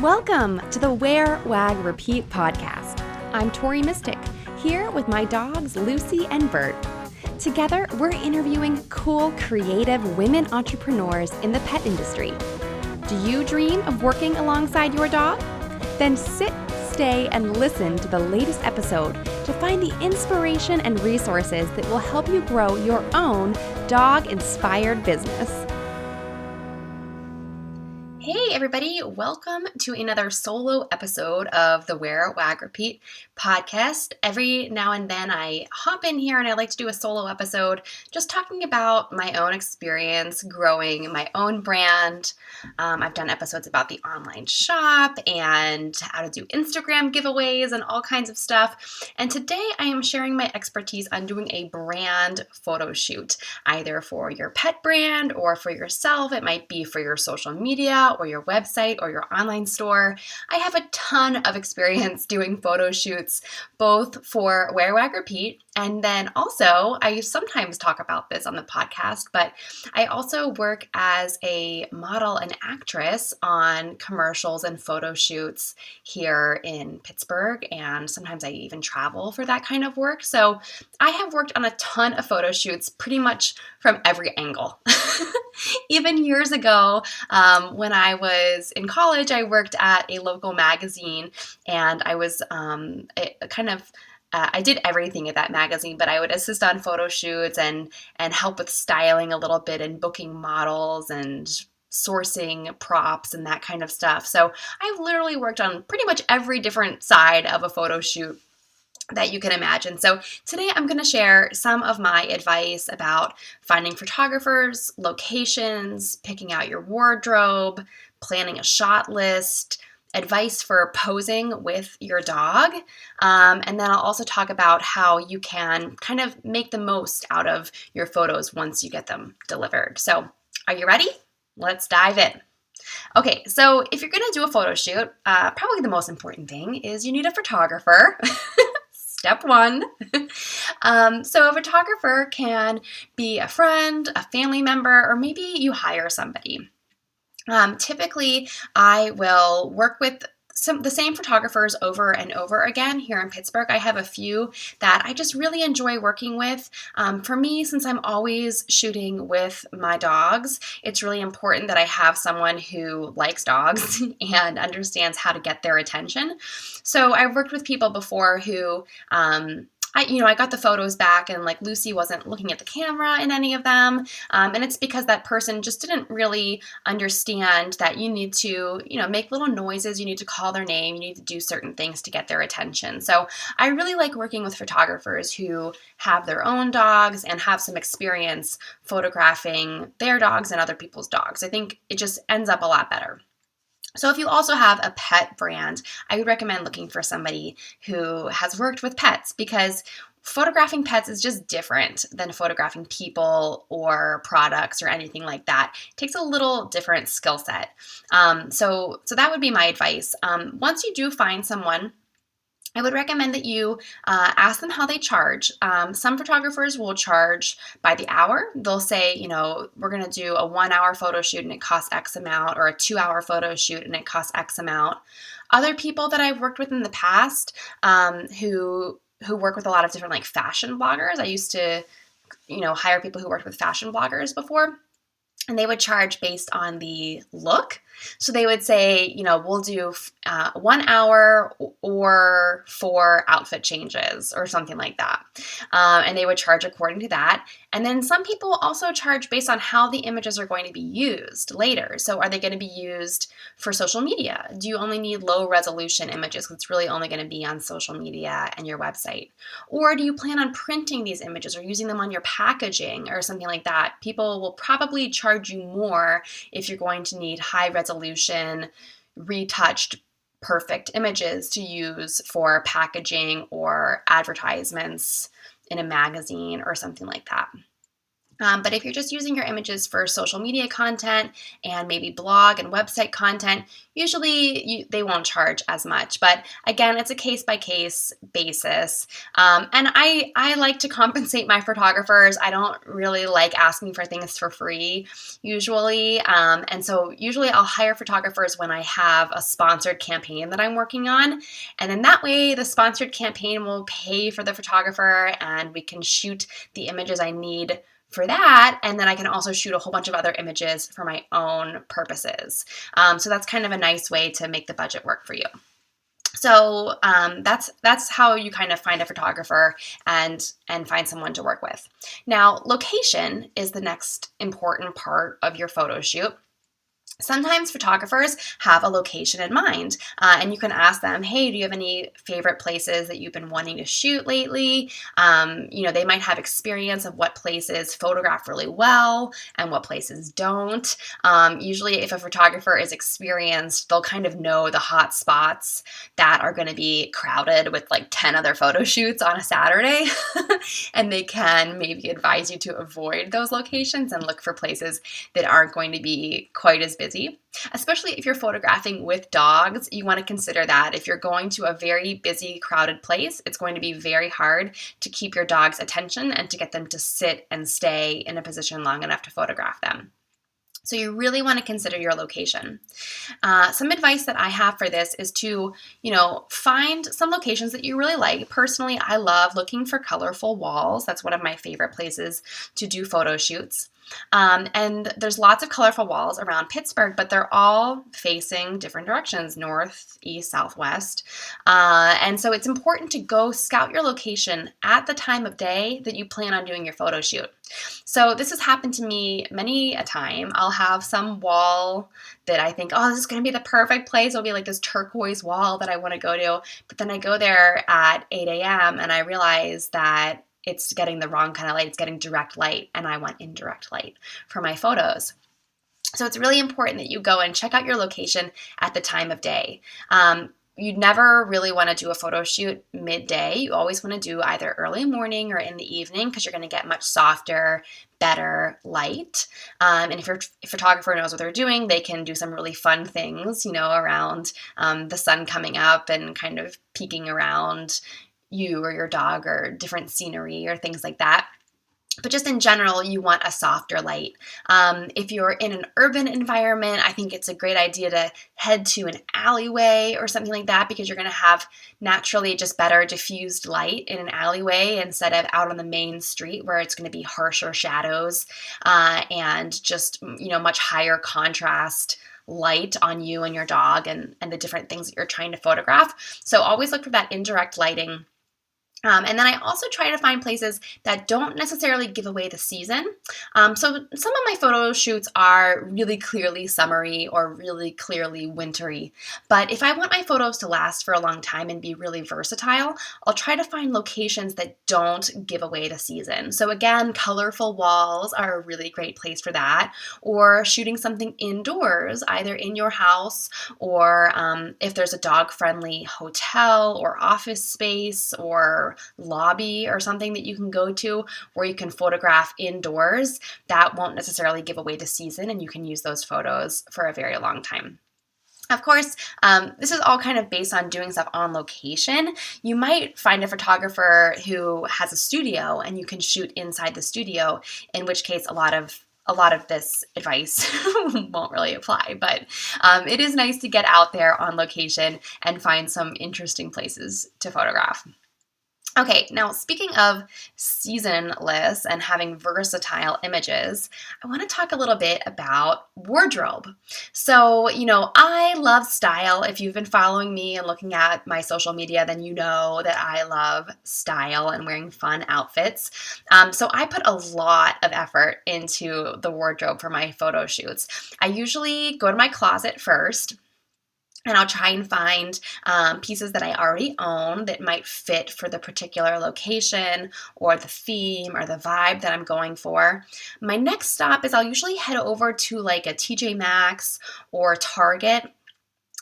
Welcome to the Wear, Wag, Repeat podcast. I'm Tori Mystic, here with my dogs Lucy and Bert. Together, we're interviewing cool, creative women entrepreneurs in the pet industry. Do you dream of working alongside your dog? Then sit, stay, and listen to the latest episode to find the inspiration and resources that will help you grow your own dog-inspired business. Hey everybody, welcome to another solo episode of the Wear, Wag, Repeat podcast. Every now and then I hop in here and I like to do a solo episode just talking about my own experience growing my own brand. I've done episodes about the online shop and how to do Instagram giveaways and all kinds of stuff. And today I am sharing my expertise on doing a brand photo shoot, either for your pet brand or for yourself. It might be for your social media or your website or your online store. I have a ton of experience doing photo shoots, both for Wear, Wag, Repeat, and then also I sometimes talk about this on the podcast, but I also work as a model and actress on commercials and photo shoots here in Pittsburgh, and sometimes I even travel for that kind of work. So I have worked on a ton of photo shoots pretty much from every angle. Even years ago, when I was in college, I worked at a local magazine, and I was I did everything at that magazine, but I would assist on photo shoots and help with styling a little bit and booking models and sourcing props and that kind of stuff. So I've literally worked on pretty much every different side of a photo shoot that you can imagine. So today I'm going to share some of my advice about finding photographers, locations, picking out your wardrobe, planning a shot list, advice for posing with your dog, and then I'll also talk about how you can kind of make the most out of your photos once you get them delivered. So are you ready? Let's dive in. Okay, so if you're going to do a photo shoot, probably the most important thing is you need a photographer. Step one. So a photographer can be a friend, a family member, or maybe you hire somebody. Typically, I will work with the same photographers over and over again here in Pittsburgh. I have a few that I just really enjoy working with. For me, since I'm always shooting with my dogs, it's really important that I have someone who likes dogs and understands how to get their attention. So I've worked with people before who I got the photos back and like Lucy wasn't looking at the camera in any of them. And it's because that person just didn't really understand that you need to, make little noises. You need to call their name. You need to do certain things to get their attention. So I really like working with photographers who have their own dogs and have some experience photographing their dogs and other people's dogs. I think it just ends up a lot better. So if you also have a pet brand, I would recommend looking for somebody who has worked with pets, because photographing pets is just different than photographing people or products or anything like that. It takes a little different skill set. So that would be my advice. Once you do find someone, I would recommend that you ask them how they charge. Some photographers will charge by the hour. They'll say, we're going to do a 1 hour photo shoot and it costs X amount, or a 2 hour photo shoot and it costs X amount. Other people that I've worked with in the past who work with a lot of different like fashion bloggers. I used to, hire people who worked with fashion bloggers before. And they would charge based on the look. So they would say, we'll do 1 hour or 4 outfit changes or something like that. And they would charge according to that. And then some people also charge based on how the images are going to be used later. So are they going to be used for social media? Do you only need low resolution images? It's really only going to be on social media and your website. Or do you plan on printing these images or using them on your packaging or something like that? People will probably charge you more if you're going to need high resolution, retouched, perfect images to use for packaging or advertisements in a magazine or something like that. But if you're just using your images for social media content and maybe blog and website content, usually they won't charge as much. But again, it's a case by case basis. And I like to compensate my photographers. I don't really like asking for things for free usually. And so usually I'll hire photographers when I have a sponsored campaign that I'm working on. And then that way the sponsored campaign will pay for the photographer and we can shoot the images I need for that, and then I can also shoot a whole bunch of other images for my own purposes. So that's kind of a nice way to make the budget work for you. So that's how you kind of find a photographer and find someone to work with. Now, location is the next important part of your photo shoot. Sometimes photographers have a location in mind, and you can ask them, hey, do you have any favorite places that you've been wanting to shoot lately? They might have experience of what places photograph really well and what places don't. Usually, if a photographer is experienced, they'll kind of know the hot spots that are going to be crowded with like 10 other photo shoots on a Saturday, and they can maybe advise you to avoid those locations and look for places that aren't going to be quite as busy. Especially if you're photographing with dogs, you want to consider that. If you're going to a very busy, crowded place, it's going to be very hard to keep your dog's attention and to get them to sit and stay in a position long enough to photograph them. So you really want to consider your location. Some advice that I have for this is to, find some locations that you really like. Personally, I love looking for colorful walls. That's one of my favorite places to do photo shoots. And there's lots of colorful walls around Pittsburgh, but they're all facing different directions, north, east, southwest. And so it's important to go scout your location at the time of day that you plan on doing your photo shoot. So this has happened to me many a time. I'll have some wall that I think, oh, this is going to be the perfect place. It'll be like this turquoise wall that I want to go to. But then I go there at 8 a.m. and I realize that it's getting the wrong kind of light. It's getting direct light, and I want indirect light for my photos. So it's really important that you go and check out your location at the time of day. You never really want to do a photo shoot midday. You always want to do either early morning or in the evening because you're going to get much softer, better light. And if your photographer knows what they're doing, they can do some really fun things, around the sun coming up and kind of peeking around you or your dog or different scenery or things like that. But just in general, you want a softer light. If you're in an urban environment, I think it's a great idea to head to an alleyway or something like that because you're going to have naturally just better diffused light in an alleyway instead of out on the main street where it's going to be harsher shadows and just, much higher contrast light on you and your dog and the different things that you're trying to photograph. So always look for that indirect lighting. And then I also try to find places that don't necessarily give away the season. So some of my photo shoots are really clearly summery or really clearly wintry. But if I want my photos to last for a long time and be really versatile, I'll try to find locations that don't give away the season. So again, colorful walls are a really great place for that. Or shooting something indoors, either in your house or if there's a dog-friendly hotel or office space or lobby or something that you can go to where you can photograph indoors, that won't necessarily give away the season and you can use those photos for a very long time. Of course, this is all kind of based on doing stuff on location. You might find a photographer who has a studio and you can shoot inside the studio, in which case a lot of this advice won't really apply, but it is nice to get out there on location and find some interesting places to photograph. Okay, now speaking of seasonless and having versatile images, I want to talk a little bit about wardrobe. So, I love style. If you've been following me and looking at my social media, then you know that I love style and wearing fun outfits. So I put a lot of effort into the wardrobe for my photo shoots. I usually go to my closet first. And I'll try and find pieces that I already own that might fit for the particular location or the theme or the vibe that I'm going for. My next stop is I'll usually head over to like a TJ Maxx or Target.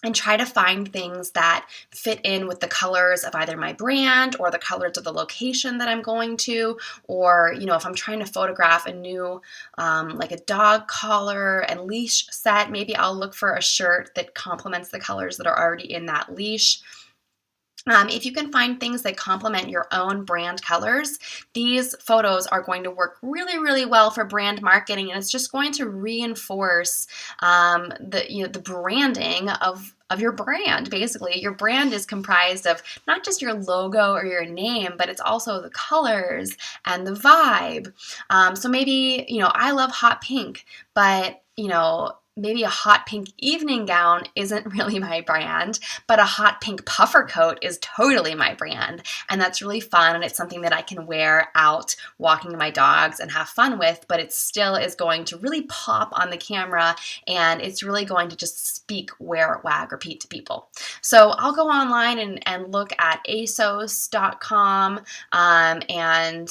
and try to find things that fit in with the colors of either my brand or the colors of the location that I'm going to, or, if I'm trying to photograph a new, like a dog collar and leash set, maybe I'll look for a shirt that complements the colors that are already in that leash. If you can find things that complement your own brand colors, these photos are going to work really, really well for brand marketing, and it's just going to reinforce the branding of your brand. Basically, your brand is comprised of not just your logo or your name, but it's also the colors and the vibe. So maybe I love hot pink, but maybe a hot pink evening gown isn't really my brand, but a hot pink puffer coat is totally my brand. And that's really fun. And it's something that I can wear out walking my dogs and have fun with, but it still is going to really pop on the camera. And it's really going to just speak, wear, wag, repeat to people. So I'll go online and look at asos.com and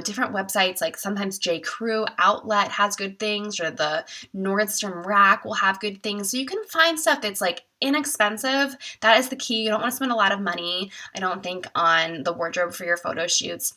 different websites, like sometimes J. Crew Outlet has good things, or the Nordstrom Rack will have good things. So you can find stuff that's like inexpensive. That is the key. You don't want to spend a lot of money, I don't think, on the wardrobe for your photo shoots.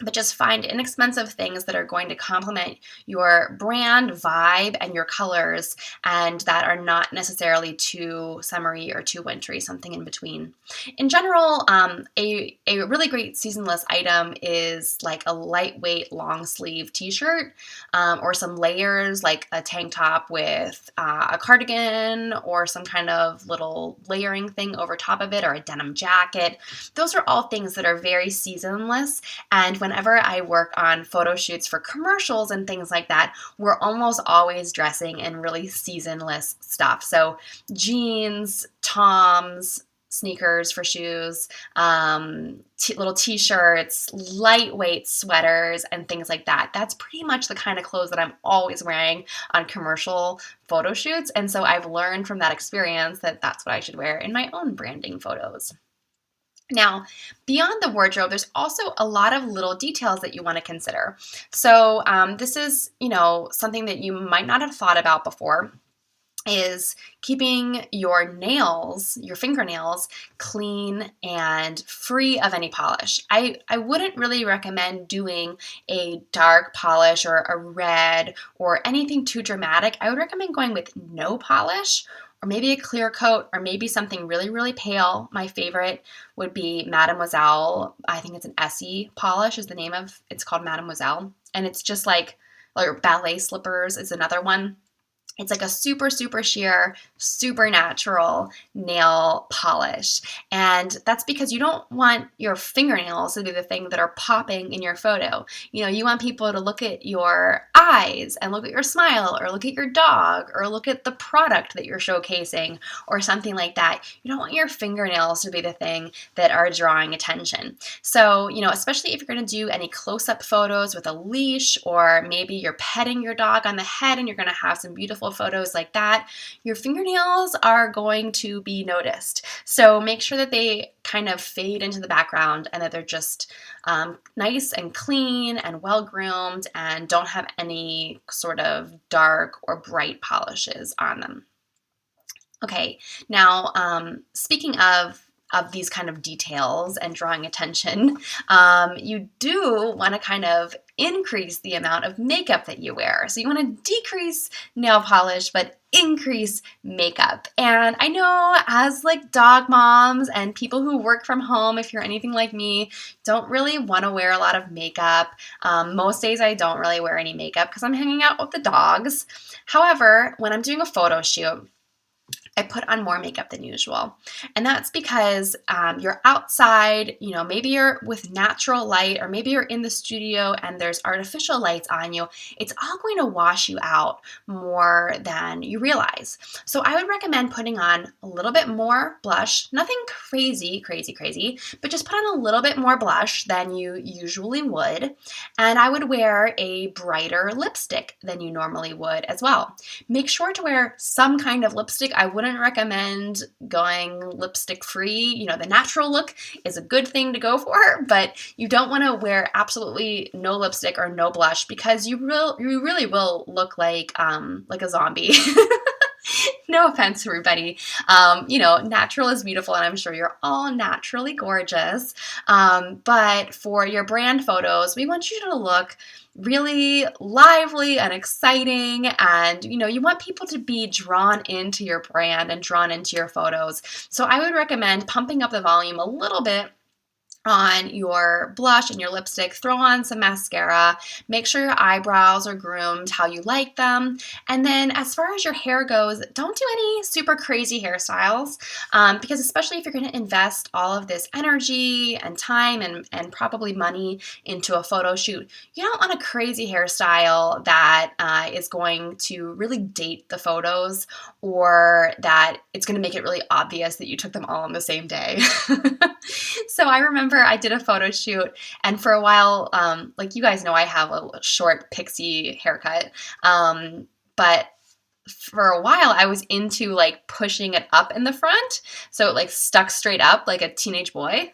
But just find inexpensive things that are going to complement your brand vibe and your colors, and that are not necessarily too summery or too wintry, something in between. In general, a really great seasonless item is like a lightweight long sleeve t-shirt, or some layers like a tank top with a cardigan or some kind of little layering thing over top of it, or a denim jacket. Those are all things that are very seasonless, and whenever I work on photo shoots for commercials and things like that, we're almost always dressing in really seasonless stuff. So jeans, Toms, sneakers for shoes, little t-shirts, lightweight sweaters, and things like that. That's pretty much the kind of clothes that I'm always wearing on commercial photo shoots. And so I've learned from that experience that that's what I should wear in my own branding photos. Now, beyond the wardrobe, there's also a lot of little details that you want to consider. So this is, something that you might not have thought about before, is keeping your nails, your fingernails, clean and free of any polish. I wouldn't really recommend doing a dark polish or a red or anything too dramatic. I would recommend going with no polish, or maybe a clear coat, or maybe something really, really pale. My favorite would be Mademoiselle. I think it's an Essie polish is the name of, it's called Mademoiselle. And it's just like ballet slippers is another one. It's like a super, super sheer, super natural nail polish. And that's because you don't want your fingernails to be the thing that are popping in your photo. You want people to look at your eyes and look at your smile, or look at your dog, or look at the product that you're showcasing, or something like that. You don't want your fingernails to be the thing that are drawing attention. So, especially if you're going to do any close-up photos with a leash, or maybe you're petting your dog on the head and you're going to have some beautiful photos like that, your fingernails are going to be noticed. So make sure that they kind of fade into the background, and that they're just nice and clean and well groomed, and don't have any sort of dark or bright polishes on them. Okay, now speaking of these kind of details and drawing attention, you do want to kind of increase the amount of makeup that you wear. So you want to decrease nail polish, but increase makeup. And I know, as like dog moms and people who work from home, if you're anything like me, don't really want to wear a lot of makeup. Most days I don't really wear any makeup because I'm hanging out with the dogs. However, when I'm doing a photo shoot, I put on more makeup than usual. And that's because you're outside, maybe you're with natural light, or maybe you're in the studio and there's artificial lights on you. It's all going to wash you out more than you realize. So I would recommend putting on a little bit more blush, nothing crazy, but just put on a little bit more blush than you usually would. And I would wear a brighter lipstick than you normally would as well. Make sure to wear some kind of lipstick. I wouldn't recommend going lipstick free. The natural look is a good thing to go for, but you don't want to wear absolutely no lipstick or no blush, because you really will look like a zombie. No offense, everybody. Natural is beautiful, and I'm sure you're all naturally gorgeous. But for your brand photos, we want you to look really lively and exciting. And, you want people to be drawn into your brand and drawn into your photos. So I would recommend pumping up the volume a little bit on your blush and your lipstick. Throw on some mascara. Make sure your eyebrows are groomed how you like them. And then as far as your hair goes, don't do any super crazy hairstyles, because especially if you're going to invest all of this energy and time and probably money into a photo shoot, you don't want a crazy hairstyle that is going to really date the photos, or that it's going to make it really obvious that you took them all on the same day. So I remember I did a photo shoot, and for a while, like you guys know, I have a short pixie haircut, but for a while I was into like pushing it up in the front, so it like stuck straight up like a teenage boy.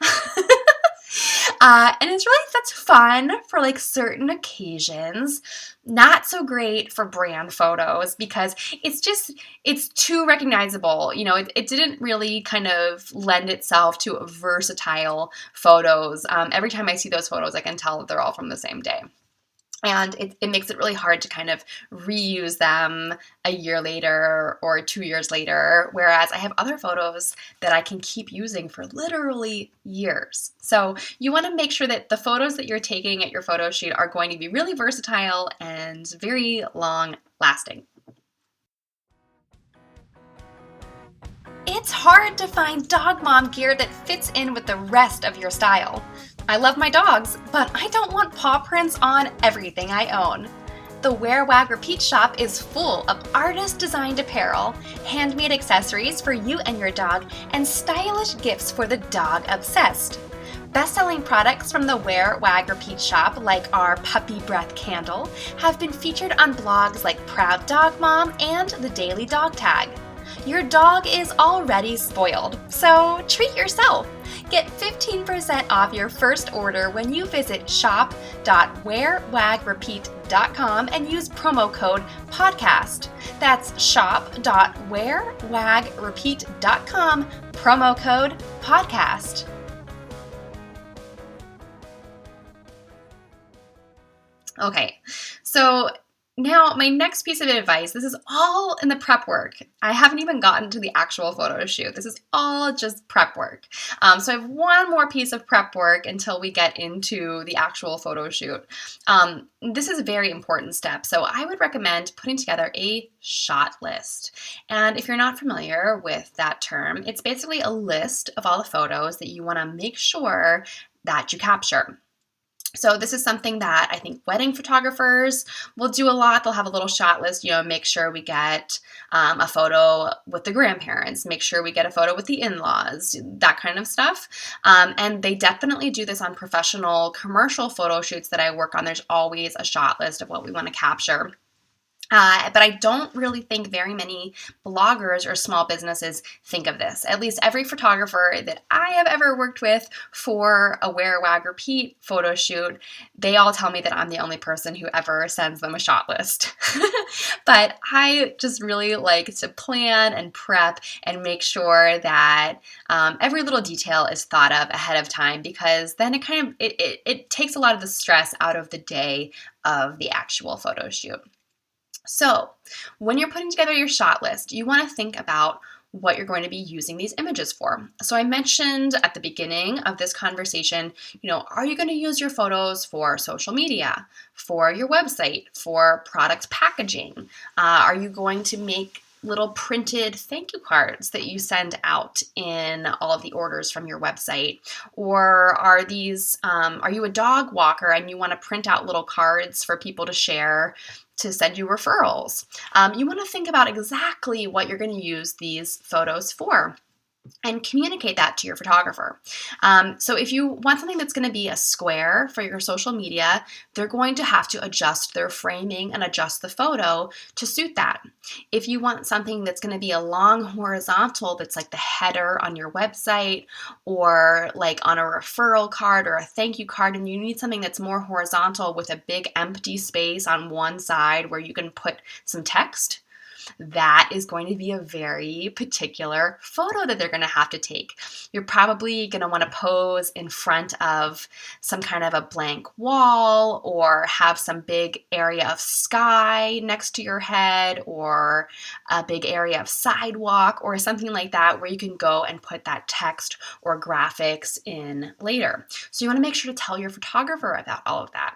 And that's fun for like certain occasions. Not so great for brand photos because it's too recognizable. It didn't really kind of lend itself to versatile photos. Every time I see those photos, I can tell that they're all from the same day. And it makes it really hard to kind of reuse them a year later or 2 years later, whereas I have other photos that I can keep using for literally years. So you want to make sure that the photos that you're taking at your photo shoot are going to be really versatile and very long lasting. It's hard to find dog mom gear that fits in with the rest of your style. I love my dogs, but I don't want paw prints on everything I own. The Wear, Wag, Repeat shop is full of artist-designed apparel, handmade accessories for you and your dog, and stylish gifts for the dog obsessed. Best-selling products from the Wear, Wag, Repeat shop, like our Puppy Breath candle, have been featured on blogs like Proud Dog Mom and the Daily Dog Tag. Your dog is already spoiled, so treat yourself. Get 15% off your first order when you visit shop.wearwagrepeat.com and use promo code PODCAST. That's shop.wearwagrepeat.com, promo code PODCAST. Okay, so now my next piece of advice, this is all in the prep work. I haven't even gotten to the actual photo shoot. This is all just prep work. So I have one more piece of prep work until we get into the actual photo shoot. This is a very important step. So I would recommend putting together a shot list. And if you're not familiar with that term, it's basically a list of all the photos that you want to make sure that you capture. So this is something that I think wedding photographers will do a lot. They'll have a little shot list, make sure we get a photo with the grandparents, make sure we get a photo with the in-laws, that kind of stuff. And they definitely do this on professional commercial photo shoots that I work on. There's always a shot list of what we want to capture. But I don't really think very many bloggers or small businesses think of this. At least every photographer that I have ever worked with for a Wear, Wag, Repeat photo shoot, they all tell me that I'm the only person who ever sends them a shot list. But I just really like to plan and prep and make sure that every little detail is thought of ahead of time, because then it takes a lot of the stress out of the day of the actual photo shoot. So when you're putting together your shot list, you want to think about what you're going to be using these images for. So I mentioned at the beginning of this conversation, are you going to use your photos for social media, for your website, for product packaging? Are you going to make little printed thank you cards that you send out in all of the orders from your website? Or are you a dog walker and you want to print out little cards for people to share to send you referrals? You want to think about exactly what you're going to use these photos for and communicate that to your photographer. So if you want something that's going to be a square for your social media, they're going to have to adjust their framing and adjust the photo to suit that. If you want something that's going to be a long horizontal, that's like the header on your website or like on a referral card or a thank you card, and you need something that's more horizontal with a big empty space on one side where you can put some text, that is going to be a very particular photo that they're going to have to take. You're probably going to want to pose in front of some kind of a blank wall, or have some big area of sky next to your head, or a big area of sidewalk, or something like that, where you can go and put that text or graphics in later. So you want to make sure to tell your photographer about all of that.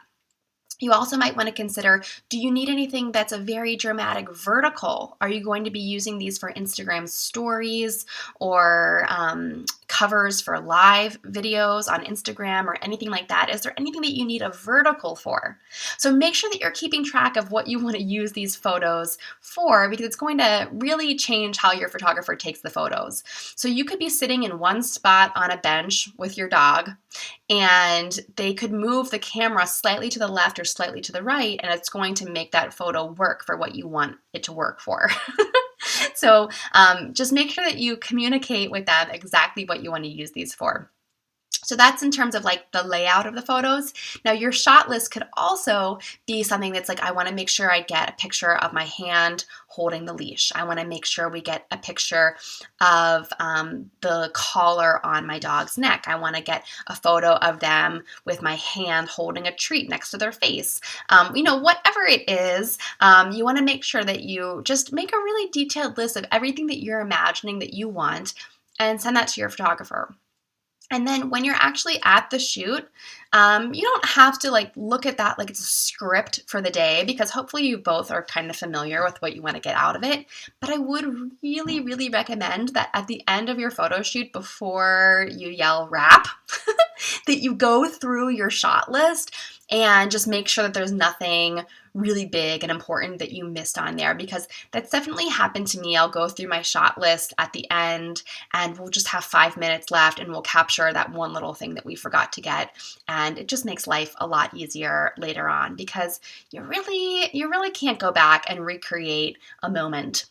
You also might want to consider, do you need anything that's a very dramatic vertical? Are you going to be using these for Instagram stories, or covers for live videos on Instagram, or anything like that? Is there anything that you need a vertical for? So make sure that you're keeping track of what you want to use these photos for, because it's going to really change how your photographer takes the photos. So you could be sitting in one spot on a bench with your dog, and they could move the camera slightly to the left or slightly to the right, and it's going to make that photo work for what you want it to work for. So just make sure that you communicate with them exactly what you want to use these for. So that's in terms of like the layout of the photos. Now your shot list could also be something that's like, I want to make sure I get a picture of my hand holding the leash. I want to make sure we get a picture of the collar on my dog's neck. I want to get a photo of them with my hand holding a treat next to their face. Whatever it is, you want to make sure that you just make a really detailed list of everything that you're imagining that you want, and send that to your photographer. And then when you're actually at the shoot, you don't have to like look at that like it's a script for the day, because hopefully you both are kind of familiar with what you want to get out of it. But I would really, really recommend that at the end of your photo shoot, before you yell wrap, that you go through your shot list and just make sure that there's nothing really big and important that you missed on there, because that's definitely happened to me. I'll go through my shot list at the end, and we'll just have 5 minutes left, and we'll capture that one little thing that we forgot to get. And it just makes life a lot easier later on, because you really can't go back and recreate a moment.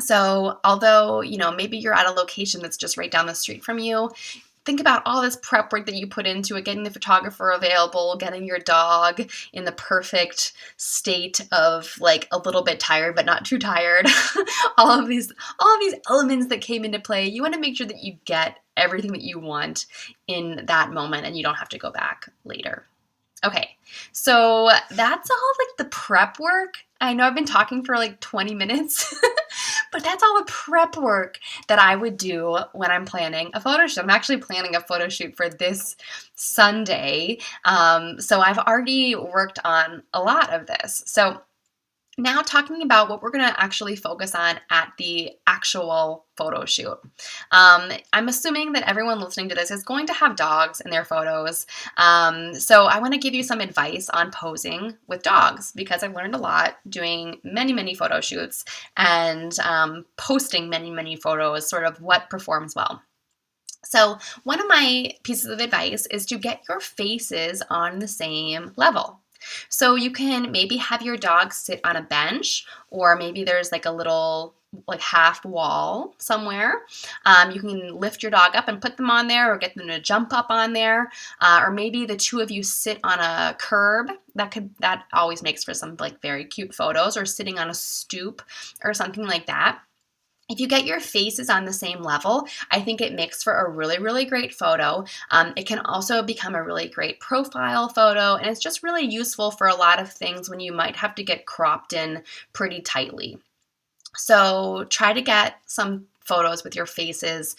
So although, maybe you're at a location that's just right down the street from you, think about all this prep work that you put into it, getting the photographer available, getting your dog in the perfect state of like a little bit tired but not too tired. all of these elements that came into play. You want to make sure that you get everything that you want in that moment, and you don't have to go back later. Okay, so that's all like the prep work. I know I've been talking for like 20 minutes, but that's all the prep work that I would do when I'm planning a photo shoot. I'm actually planning a photo shoot for this Sunday. So I've already worked on a lot of this. So now talking about what we're going to actually focus on at the actual photo shoot. I'm assuming that everyone listening to this is going to have dogs in their photos. So I want to give you some advice on posing with dogs, because I've learned a lot doing many, many photo shoots, and posting many, many photos, sort of what performs well. So one of my pieces of advice is to get your faces on the same level. So you can maybe have your dog sit on a bench, or maybe there's like a little like half wall somewhere. You can lift your dog up and put them on there, or get them to jump up on there, or maybe the two of you sit on a curb. That always makes for some like very cute photos, or sitting on a stoop or something like that. If you get your faces on the same level, I think it makes for a really, really great photo. It can also become a really great profile photo, and it's just really useful for a lot of things when you might have to get cropped in pretty tightly. So try to get some photos with your faces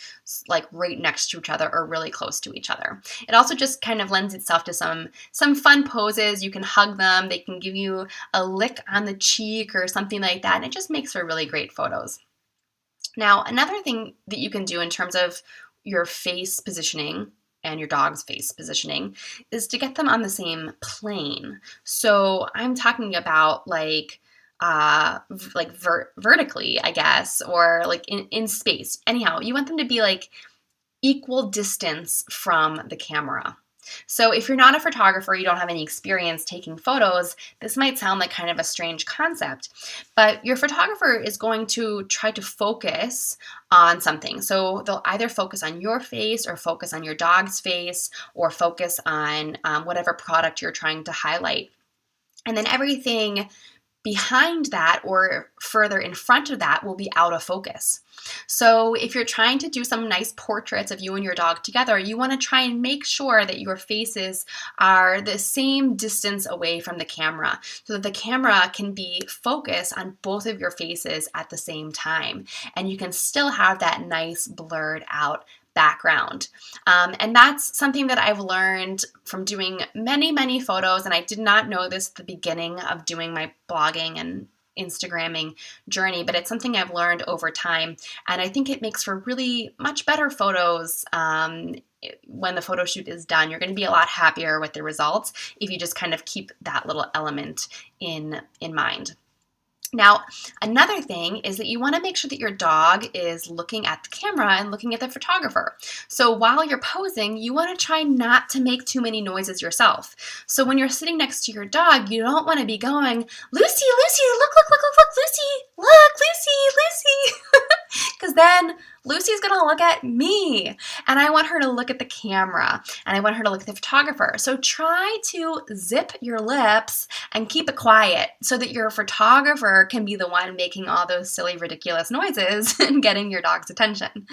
like right next to each other, or really close to each other. It also just kind of lends itself to some fun poses. You can hug them. They can give you a lick on the cheek or something like that, and it just makes for really great photos. Now, another thing that you can do in terms of your face positioning and your dog's face positioning is to get them on the same plane. So I'm talking about vertically, I guess, or like in space. Anyhow, you want them to be like equal distance from the camera. So if you're not a photographer, you don't have any experience taking photos, this might sound like kind of a strange concept, but your photographer is going to try to focus on something. So they'll either focus on your face, or focus on your dog's face, or focus on whatever product you're trying to highlight. And then everything behind that or further in front of that will be out of focus. So if you're trying to do some nice portraits of you and your dog together, you want to try and make sure that your faces are the same distance away from the camera so that the camera can be focused on both of your faces at the same time. And you can still have that nice blurred out background. And that's something that I've learned from doing many, many photos. And I did not know this at the beginning of doing my blogging and Instagramming journey, but it's something I've learned over time. And I think it makes for really much better photos when the photo shoot is done. You're going to be a lot happier with the results if you just kind of keep that little element in mind. Now, another thing is that you want to make sure that your dog is looking at the camera and looking at the photographer. So while you're posing, you want to try not to make too many noises yourself. So when you're sitting next to your dog, you don't want to be going, Lucy, Lucy, look, Lucy, look, Lucy. Because then Lucy's going to look at me and I want her to look at the camera and I want her to look at the photographer. So try to zip your lips and keep it quiet so that your photographer can be the one making all those silly, ridiculous noises and getting your dog's attention.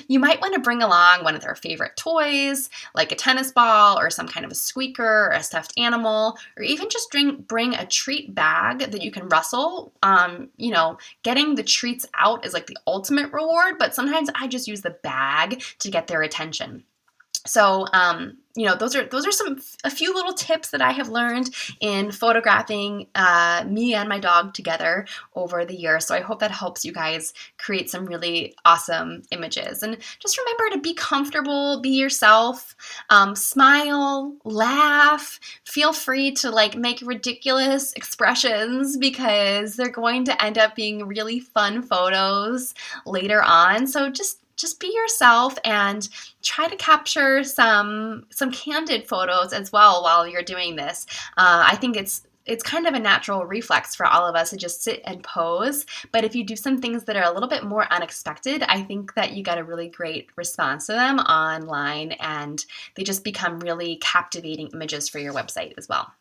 You might want to bring along one of their favorite toys, like a tennis ball or some kind of a squeaker or a stuffed animal, or even just bring a treat bag that you can rustle. Getting the treats out is like the ultimate reward, but sometimes I just use the bag to get their attention. So, those are a few little tips that I have learned in photographing me and my dog together over the years. So I hope that helps you guys create some really awesome images. And just remember to be comfortable, be yourself, smile, laugh, feel free to make ridiculous expressions because they're going to end up being really fun photos later on. So just be yourself and try to capture some candid photos as well while you're doing this. I think it's kind of a natural reflex for all of us to just sit and pose. But if you do some things that are a little bit more unexpected, I think that you get a really great response to them online and they just become really captivating images for your website as well.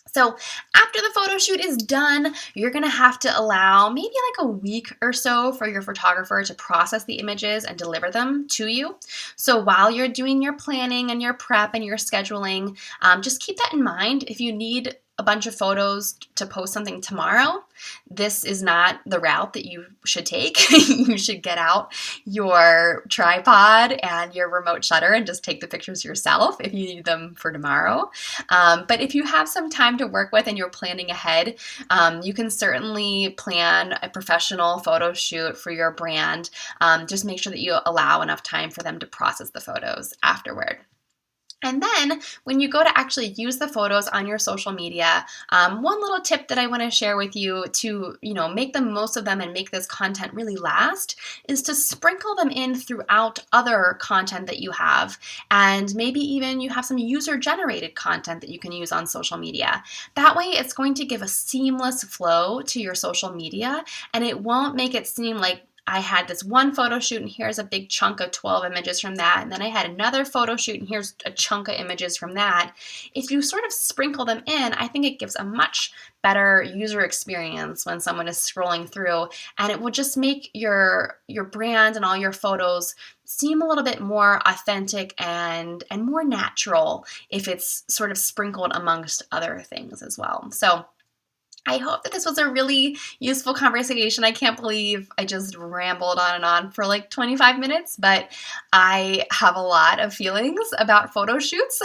So after the photo shoot is done, you're going to have to allow maybe a week or so for your photographer to process the images and deliver them to you. So while you're doing your planning and your prep and your scheduling, just keep that in mind. If you need a bunch of photos to post something tomorrow, this is not the route that you should take. You should get out your tripod and your remote shutter and just take the pictures yourself if you need them for tomorrow. But if you have some time to work with and you're planning ahead, you can certainly plan a professional photo shoot for your brand. Just make sure that you allow enough time for them to process the photos afterward. And then when you go to actually use the photos on your social media, one little tip that I want to share with you to, make the most of them and make this content really last is to sprinkle them in throughout other content that you have. And maybe even you have some user-generated content that you can use on social media. That way it's going to give a seamless flow to your social media and it won't make it seem like I had this one photo shoot and here's a big chunk of 12 images from that. And then I had another photo shoot and here's a chunk of images from that. If you sort of sprinkle them in, I think it gives a much better user experience when someone is scrolling through. And it will just make your brand and all your photos seem a little bit more authentic and more natural if it's sort of sprinkled amongst other things as well. So I hope that this was a really useful conversation. I can't believe I just rambled on and on for 25 minutes, but I have a lot of feelings about photo shoots.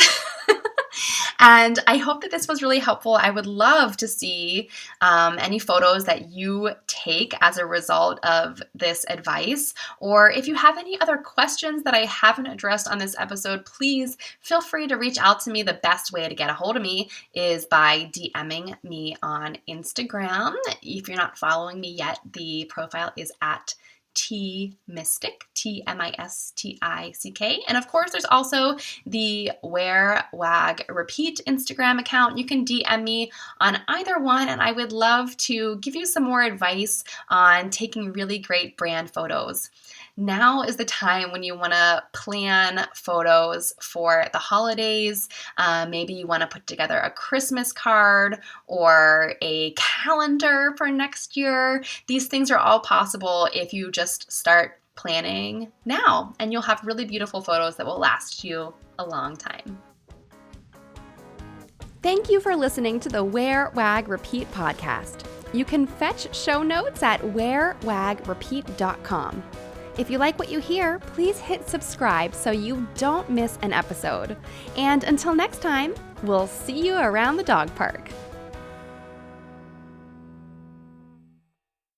And I hope that this was really helpful. I would love to see any photos that you take as a result of this advice. Or if you have any other questions that I haven't addressed on this episode, please feel free to reach out to me. The best way to get a hold of me is by DMing me on Instagram. If you're not following me yet, the profile is at @tmistic, TMISTICK. And of course, there's also the Wear, Wag, Repeat Instagram account. You can DM me on either one, and I would love to give you some more advice on taking really great brand photos. Now is the time when you want to plan photos for the holidays. Maybe you want to put together a Christmas card or a calendar for next year. These things are all possible if you just start planning now, and you'll have really beautiful photos that will last you a long time. Thank you for listening to the Wear, Wag, Repeat podcast. You can fetch show notes at wearwagrepeat.com. If you like what you hear, please hit subscribe so you don't miss an episode. And until next time, we'll see you around the dog park.